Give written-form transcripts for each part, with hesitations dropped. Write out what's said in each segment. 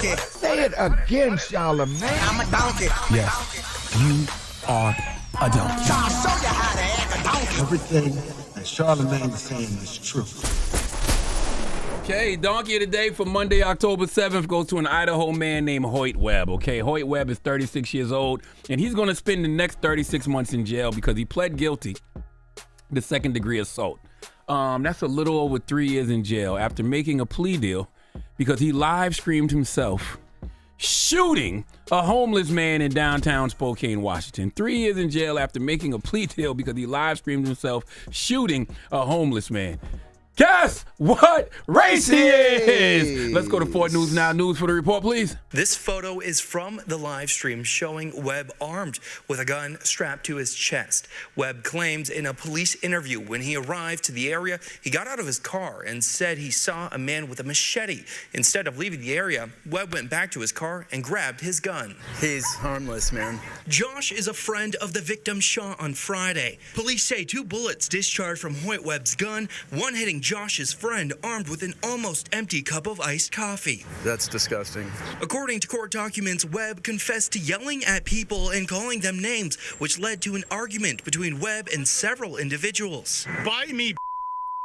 donkey. Say it again, Charlamagne. I'm a donkey. Yes, you are a donkey. I'll show you how to act a donkey. Everything that Charlamagne is saying is true. Okay, Donkey of the Day for Monday, October 7th goes to an Idaho man named Hoyt Webb. Okay, Hoyt Webb is 36 years old, and he's going to spend the next 36 months in jail because he pled guilty to second-degree assault. That's a little over 3 years in jail after making a plea deal because he live-streamed himself shooting a homeless man in downtown Spokane, Washington. 3 years in jail after making a plea deal because he live-streamed himself shooting a homeless man. Guess what race he is? Let's go to 4 News Now News for the report, please. This photo is from the live stream showing Webb armed with a gun strapped to his chest. Webb claims in a police interview when he arrived to the area, he got out of his car and said he saw a man with a machete. Instead of leaving the area, Webb went back to his car and grabbed his gun. He's harmless, man. Josh is a friend of the victim shot on Friday. Police say 2 bullets discharged from Hoyt Webb's gun, one hitting Josh's friend armed with an almost empty cup of iced coffee. That's disgusting. According to court documents, Webb confessed to yelling at people and calling them names, which led to an argument between Webb and several individuals. Buy me.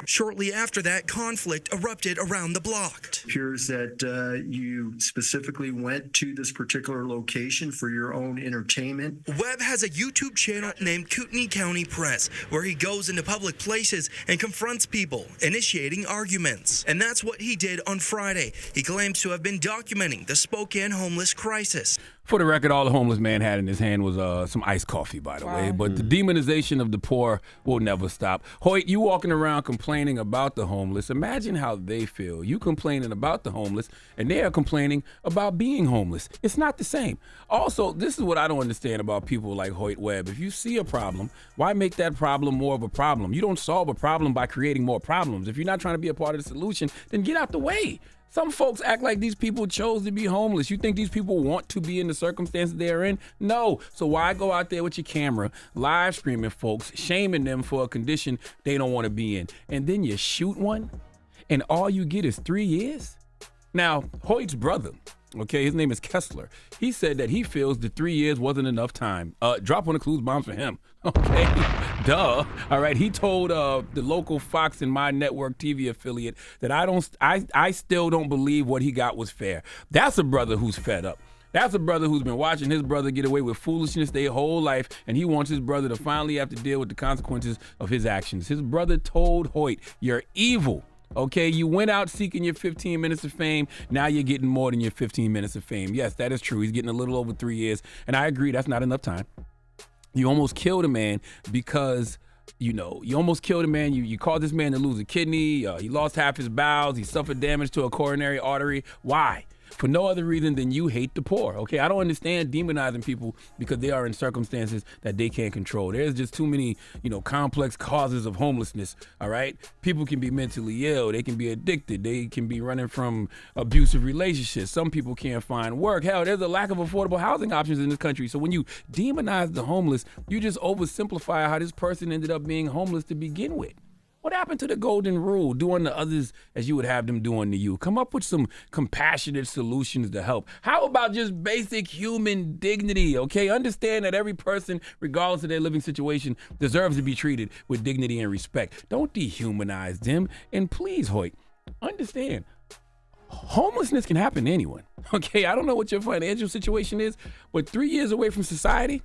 Shortly after that, conflict erupted around the block. It appears that you specifically went to this particular location for your own entertainment. Webb has a YouTube channel named Kootenai County Press, where he goes into public places and confronts people, initiating arguments. And that's what he did on Friday. He claims to have been documenting the Spokane homeless crisis. For the record, all the homeless man had in his hand was some iced coffee, by the way. But the demonization of the poor will never stop. Hoyt, you walking around complaining about the homeless. Imagine how they feel. You complaining about the homeless, and they are complaining about being homeless. It's not the same. Also, this is what I don't understand about people like Hoyt Webb. If you see a problem, why make that problem more of a problem? You don't solve a problem by creating more problems. If you're not trying to be a part of the solution, then get out the way. Some folks act like these people chose to be homeless. You think these people want to be in the circumstances they're in? No. So why go out there with your camera, live streaming folks, shaming them for a condition they don't want to be in? And then you shoot one, and all you get is 3 years? Now, Hoyt's brother, okay, his name is Kessler. He said that he feels the 3 years wasn't enough time. Drop one of Clues bombs for him. Okay, duh. All right, he told the local Fox and My Network TV affiliate that I still don't believe what he got was fair. That's a brother who's fed up. That's a brother who's been watching his brother get away with foolishness their whole life, and he wants his brother to finally have to deal with the consequences of his actions. His brother told Hoyt, "You're evil." Okay, you went out seeking your 15 minutes of fame. Now you're getting more than your 15 minutes of fame. Yes, that is true. He's getting a little over 3 years. And I agree, that's not enough time. You almost killed a man because, you almost killed a man. You caused this man to lose a kidney. He lost half his bowels. He suffered damage to a coronary artery. Why? For no other reason than you hate the poor, okay? I don't understand demonizing people because they are in circumstances that they can't control. There's just too many, complex causes of homelessness, all right? People can be mentally ill. They can be addicted. They can be running from abusive relationships. Some people can't find work. Hell, there's a lack of affordable housing options in this country. So when you demonize the homeless, you just oversimplify how this person ended up being homeless to begin with. What happened to the golden rule, doing to others as you would have them doing to you? Come up with some compassionate solutions to help. How about just basic human dignity, okay? Understand that every person, regardless of their living situation, deserves to be treated with dignity and respect. Don't dehumanize them. And please, Hoyt, understand, homelessness can happen to anyone, okay? I don't know what your financial situation is, but 3 years away from society,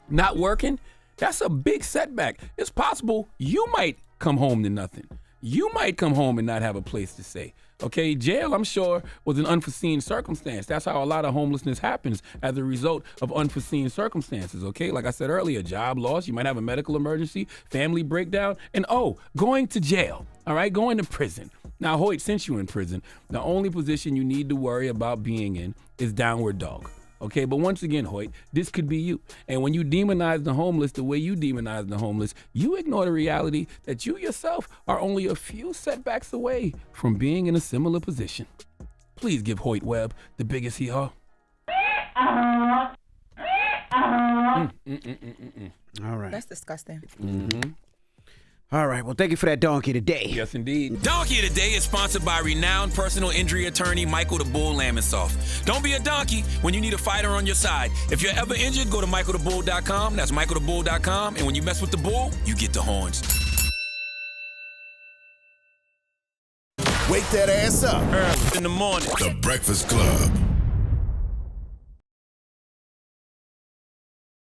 not working, that's a big setback. It's possible you might come home to nothing. You might come home and not have a place to stay. Okay, jail, I'm sure, was an unforeseen circumstance. That's how a lot of homelessness happens as a result of unforeseen circumstances, okay? Like I said earlier, job loss, you might have a medical emergency, family breakdown, and going to jail, all right, going to prison. Now, Hoyt, since you're in prison, the only position you need to worry about being in is downward dog. Okay, but once again, Hoyt, this could be you. And when you demonize the homeless the way you demonize the homeless, you ignore the reality that you yourself are only a few setbacks away from being in a similar position. Please give Hoyt Webb the biggest hee-haw. All right. That's disgusting. Mm-hmm. All right, well, thank you for that donkey today. Yes, indeed. Donkey of the Day is sponsored by renowned personal injury attorney Michael the Bull Lamonsoff. Don't be a donkey when you need a fighter on your side. If you're ever injured, go to michaelthebull.com. That's michaelthebull.com. And when you mess with the bull, you get the horns. Wake that ass up. Early in the morning. The Breakfast Club.